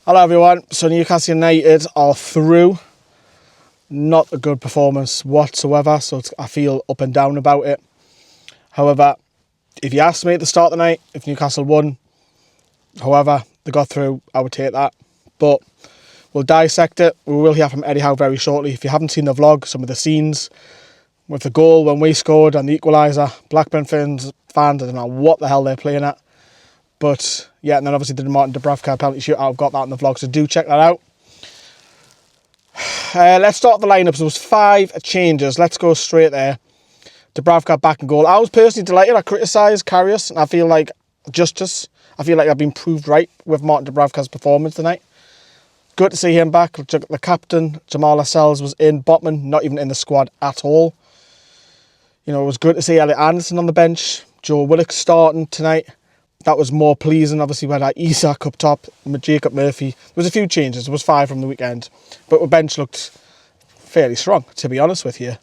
Hello everyone, so Newcastle United are through. Not a good performance whatsoever, so I feel up and down about it. However, if you asked me at the start of the night if Newcastle won, however, they got through, I would take that. But we'll dissect it. We will hear from Eddie Howe very shortly. If you haven't seen the vlog, some of the scenes with the goal when we scored and the equaliser, Blackburn fans, I don't know what the hell they're playing at. But yeah, and then obviously the Martin Dubravka penalty shootout. I've got that in the vlog, so do check that out. Let's start the lineups. There was 5 changes. Let's go straight there. Dubravka back in goal. I was personally delighted. I criticised Karius, and I feel like justice. I feel like I've been proved right with Martin Dubravka's performance tonight. Good to see him back. The captain, Jamal Lascelles, was in. Botman, not even in the squad at all. You know, it was good to see Elliot Anderson on the bench. Joe Willock starting tonight. That was more pleasing. Obviously, we had Isak up top, Jacob Murphy. There was a few changes. There was 5 from the weekend. But the bench looked fairly strong, to be honest with you.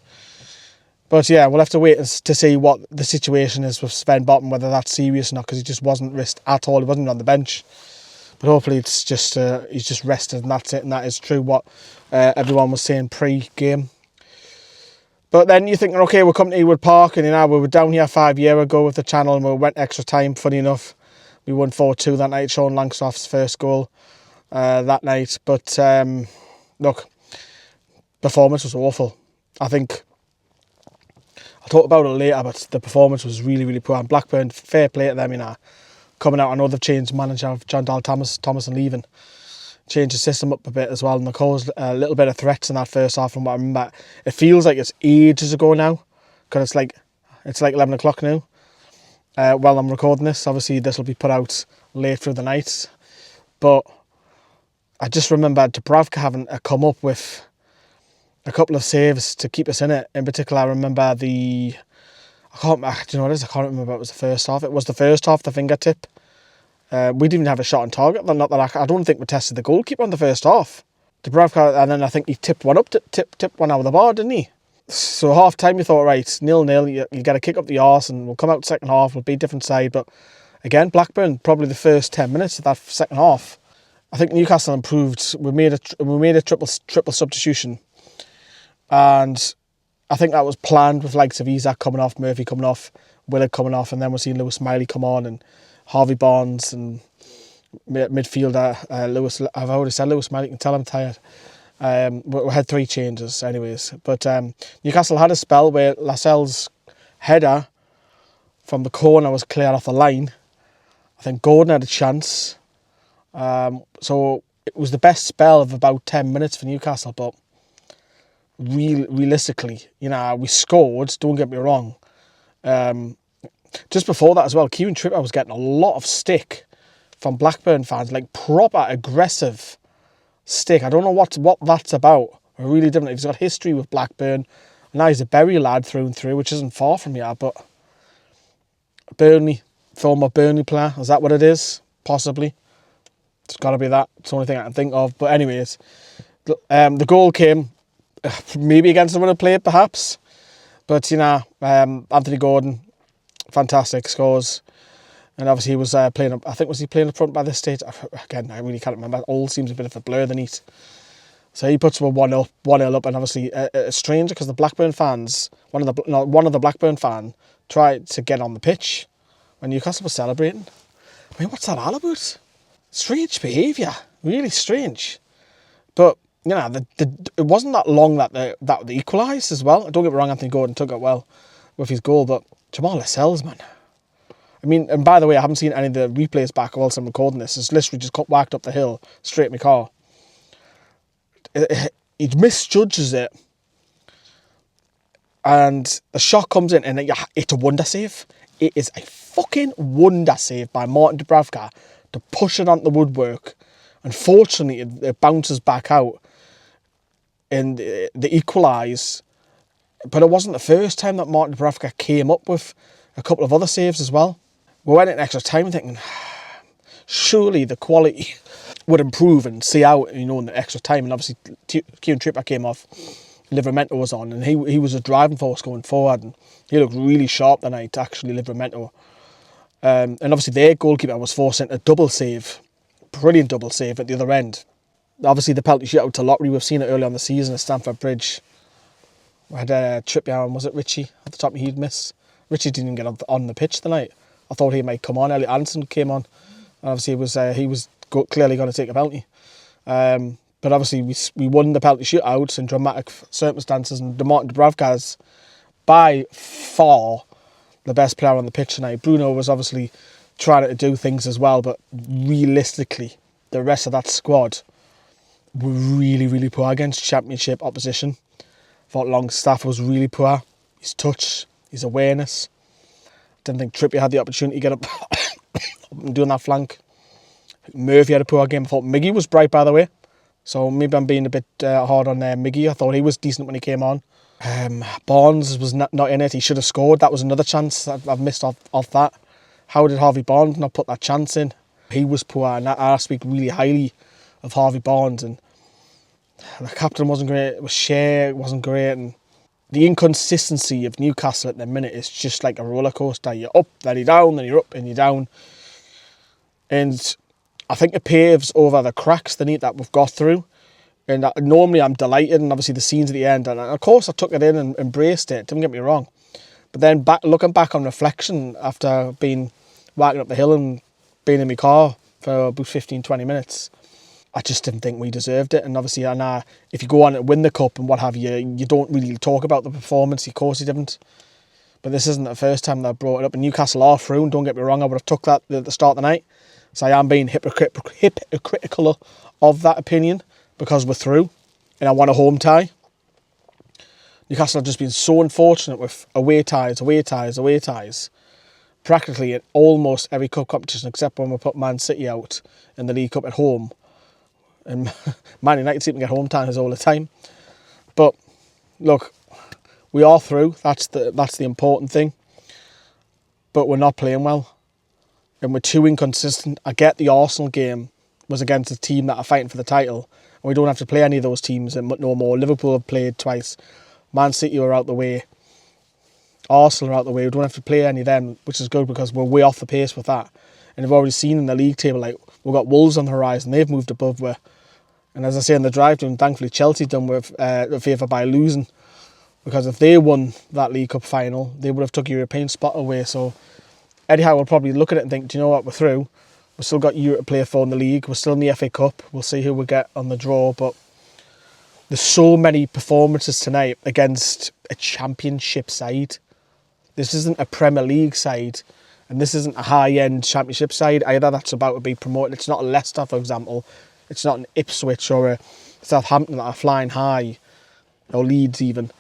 But yeah, we'll have to wait to see what the situation is with Sven Botman, whether that's serious or not, because he just wasn't risked at all. He wasn't on the bench. But hopefully it's just he's just rested and that's it. And that is true what everyone was saying pre-game. But then you're thinking, okay, we're coming to Ewood Park, and you know, we were down here 5 years ago with the channel and we went extra time. Funny enough, we won 4-2 that night, Sean Langstoff's first goal that night. But look, performance was awful. I think, I'll talk about it later, but the performance was really, really poor. And Blackburn, fair play to them, you know, coming out. I know they've changed manager of John Dahl Thomas and leaving. Changed the system up a bit as well, and they caused a little bit of threats in that first half from what I remember. It feels like it's ages ago now, because it's like 11 o'clock now. While I'm recording this, obviously this will be put out late through the night, but I just remember Dubravka having come up with a couple of saves to keep us in it. In particular, I remember do you know what it is? I can't remember if it was the first half. It was the first half, the fingertip. We didn't even have a shot on target. Not that I don't think we tested the goalkeeper in the first half. Dubravka, and then I think he tipped one up, tipped one out of the bar, didn't he? So half time you thought, right, 0-0, you get a kick up the arse and we'll come out second half, we'll be a different side. But again, Blackburn, probably the first 10 minutes of that second half. I think Newcastle improved. We made a triple substitution. And I think that was planned with likes of Isak coming off, Murphy coming off, Willard coming off, and then we're seeing Lewis Smiley come on and Harvey Barnes and midfielder Lewis. I've already said Lewis Smiley. You can tell I'm tired. We had 3 changes anyways. But Newcastle had a spell where Lascelles' header from the corner was cleared off the line. I think Gordon had a chance. So it was the best spell of about 10 minutes for Newcastle. But realistically, you know, we scored. Don't get me wrong. Just before that as well, Kieran Trippier was getting a lot of stick from Blackburn fans, like proper aggressive stick. I don't know what that's about. I really don't. He's got history with Blackburn. Now he's a Bury lad through and through, which isn't far from here, but former Burnley player. Is that what it is? Possibly. It's got to be that. It's the only thing I can think of. But anyways, the goal came maybe against the winner play, perhaps. But, you know, Anthony Gordon, fantastic scores. And obviously he was playing up, I think, was he playing up front by this stage? Again, I really can't remember. It all seems a bit of a blur, the neat. So he puts 1-0 up, and obviously it's strange because the Blackburn fans, one of the Blackburn fan tried to get on the pitch when Newcastle was celebrating. I mean, what's that all about? Strange behaviour, really strange. But you know, it wasn't that long that they equalised as well. Don't get me wrong, Anthony Gordon took it well with his goal, but Jamal Lascelles, man. I mean, and by the way, I haven't seen any of the replays back whilst I'm recording this. It's literally just whacked up the hill, straight in my car. He misjudges it. And the shot comes in, and it's a wonder save. It is a fucking wonder save by Martin Dubravka to push it onto the woodwork. Unfortunately, it bounces back out and they equalise. But it wasn't the first time that Martin Dubravka came up with a couple of other saves as well. We went in extra time thinking, surely the quality would improve and see out, you know, in the extra time. And obviously, Kieran Trippier came off, Livramento was on, and he was a driving force going forward. And he looked really sharp that night, actually, Livramento. And obviously, their goalkeeper was forced into a double save Brilliant double save at the other end. Obviously, the penalty shootout to Lottery, we've seen it early on the season at Stamford Bridge. We had a Trippier and was it Richie at the top he'd miss. Richie didn't even get on the pitch tonight. I thought he might come on. Elliot Anderson came on. Obviously, he was clearly going to take a penalty. But obviously, we won the penalty shootout in dramatic circumstances, and Martin Dubravka is by far the best player on the pitch tonight. Bruno was obviously trying to do things as well, but realistically, the rest of that squad were really, really poor against Championship opposition. I thought Longstaff was really poor. His touch, his awareness. Didn't think Trippier had the opportunity to get up and doing that flank. Murphy had a poor game. I thought Miggy was bright, by the way. So maybe I'm being a bit hard on Miggy. I thought he was decent when he came on. Barnes was not in it. He should have scored. That was another chance I've missed off that. How did Harvey Barnes not put that chance in? He was poor, and I speak really highly of Harvey Barnes. And the captain wasn't great. Shea wasn't great. And the inconsistency of Newcastle at the minute is just like a roller coaster. You're up, then you're down, then you're up, and you're down. And I think it paves over the cracks that we've got through. And normally I'm delighted, and obviously the scenes at the end, and of course I took it in and embraced it, don't get me wrong. But then looking back on reflection after being walking up the hill and being in my car for about 15-20 minutes, I just didn't think we deserved it. And obviously if you go on and win the cup and what have you, you don't really talk about the performance. Of course you didn't. But this isn't the first time that I brought it up. And Newcastle are through, and don't get me wrong, I would have took that at the start of the night. So I am being hypocritical of that opinion because we're through and I want a home tie. Newcastle have just been so unfortunate with away ties. Practically in almost every cup competition except when we put Man City out in the League Cup at home. And Man United seem to get home ties all the time. But look, we are through. That's the important thing. But we're not playing well. And we're too inconsistent. I get the Arsenal game was against a team that are fighting for the title. And we don't have to play any of those teams no more. Liverpool have played twice. Man City are out the way. Arsenal are out the way. We don't have to play any of them, which is good because we're way off the pace with that. And we've already seen in the league table, like, we've got Wolves on the horizon. They've moved above where. And as I say in the drive down, thankfully Chelsea done with a favour by losing. Because if they won that League Cup final, they would have took a European spot away. So Eddie Howe will probably look at it and think, do you know what, we're through. We've still got Europe to play for in the league. We're still in the FA Cup. We'll see who we get on the draw. But there's so many performances tonight against a Championship side. This isn't a Premier League side. And this isn't a high-end Championship side either that's about to be promoted. It's not a Leicester, for example. It's not an Ipswich or a Southampton that are flying high. Or Leeds even.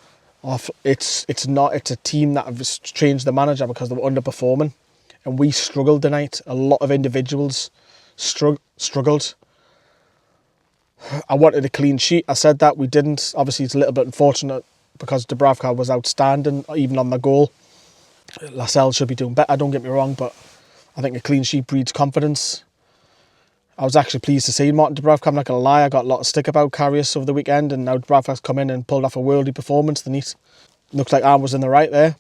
It's a team that have changed the manager because they were underperforming. And we struggled tonight. A lot of individuals struggled. I wanted a clean sheet. I said that. We didn't. Obviously, it's a little bit unfortunate because Dubravka was outstanding, even on the goal. Lascelles should be doing better, don't get me wrong, but I think a clean sheet breeds confidence. I was actually pleased to see Martin Dubravka. I'm not going to lie, I got a lot of stick about Karius over the weekend, and now Dubravka's come in and pulled off a worldly performance. The neat. Looks like Arm was in the right there.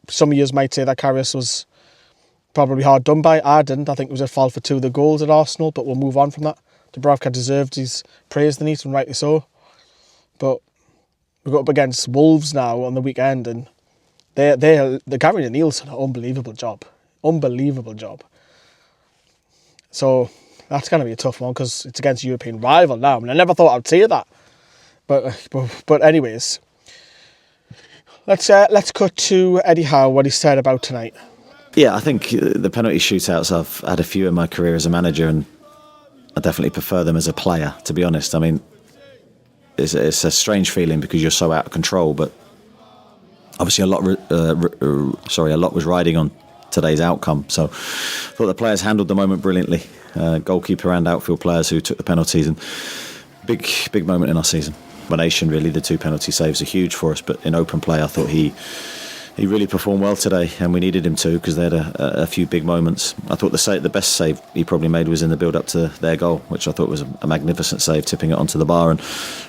Some of you might say that Karius was probably hard done by. I didn't. I think it was a fault for 2 of the goals at Arsenal, but we'll move on from that. Dubravka deserved his praise, the neat, and rightly so. But we got up against Wolves now on the weekend, and they're Gary and Neil's done an unbelievable job. So that's going to be a tough one because it's against a European rival now. I mean, I never thought I'd say that. But anyways, let's cut to Eddie Howe, what he said about tonight. Yeah, I think the penalty shootouts, I've had a few in my career as a manager, and I definitely prefer them as a player, to be honest. I mean, it's a strange feeling because you're so out of control, but obviously a lot was riding on today's outcome. So I thought the players handled the moment brilliantly. Goalkeeper and outfield players who took the penalties, and big moment in our season. Combination, really, the 2 penalty saves are huge for us, but in open play I thought he really performed well today, and we needed him to because they had a few big moments. I thought the best save he probably made was in the build-up to their goal, which I thought was a magnificent save, tipping it onto the bar, and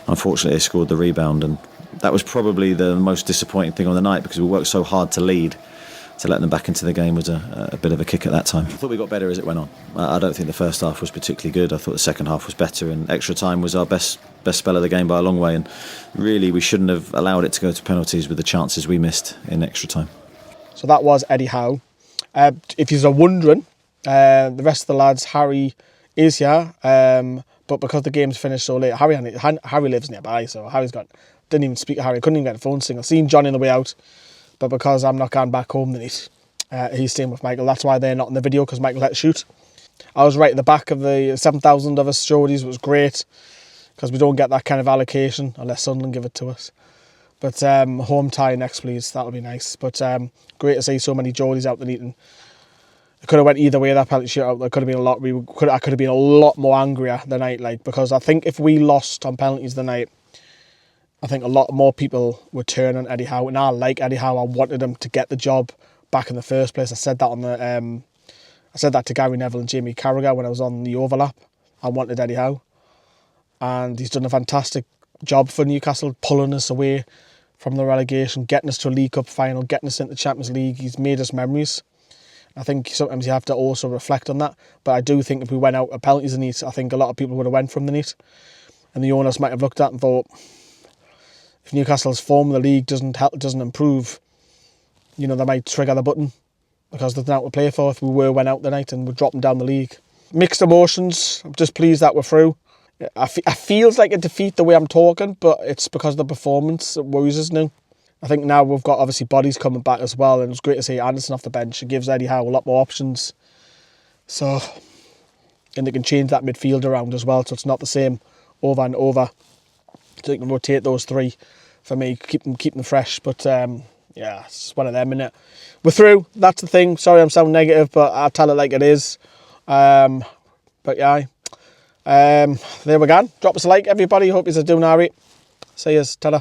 unfortunately they scored the rebound, and that was probably the most disappointing thing on the night because we worked so hard to lead. to let them back into the game was a bit of a kick at that time. I thought we got better as it went on. I don't think the first half was particularly good. I thought the second half was better, and extra time was our best spell of the game by a long way. And really, we shouldn't have allowed it to go to penalties with the chances we missed in extra time. So that was Eddie Howe. If you're wondering, the rest of the lads, Harry is here, but because the game's finished so late, Harry lives nearby, so didn't even speak to Harry, couldn't even get a phone signal. Seen Johnny on the way out, but because I'm not going back home tonight, he's staying with Michael. That's why they're not in the video, because Michael had to shoot. I was right at the back of the 7,000 of us Geordies. It was great, because we don't get that kind of allocation unless Sunderland give it to us. But home tie next, please. That'll be nice. But great to see so many Geordies out there eating. It could have went either way, that penalty shootout. There could have been a lot. I could have been a lot more angrier the night, because I think if we lost on penalties the night, I think a lot more people would turn on Eddie Howe. And I like Eddie Howe. I wanted him to get the job back in the first place. I said that I said that to Gary Neville and Jamie Carragher when I was on the overlap. I wanted Eddie Howe, and he's done a fantastic job for Newcastle, pulling us away from the relegation, getting us to a League Cup final, getting us into the Champions League. He's made us memories. I think sometimes you have to also reflect on that. But I do think if we went out at penalties in it, I think a lot of people would have went from the net. And the owners might have looked at and thought, if Newcastle's form in the league doesn't improve, they might trigger the button, because there's nothing to play for if we went out the night and we're dropping down the league. Mixed emotions. I'm just pleased that we're through. I feels like a defeat the way I'm talking, but it's because of the performance that worries us now. I think now we've got obviously bodies coming back as well, and it's great to see Anderson off the bench. It gives Eddie Howe a lot more options. So, and they can change that midfield around as well, so it's not the same over and over. So you can rotate those three for me, keep them fresh. But it's one of them, innit? We're through. That's the thing. Sorry, I'm sounding negative, but I'll tell it like it is. But yeah, there we go. Drop us a like, everybody. Hope you're doing alright. See yous. Ta-da.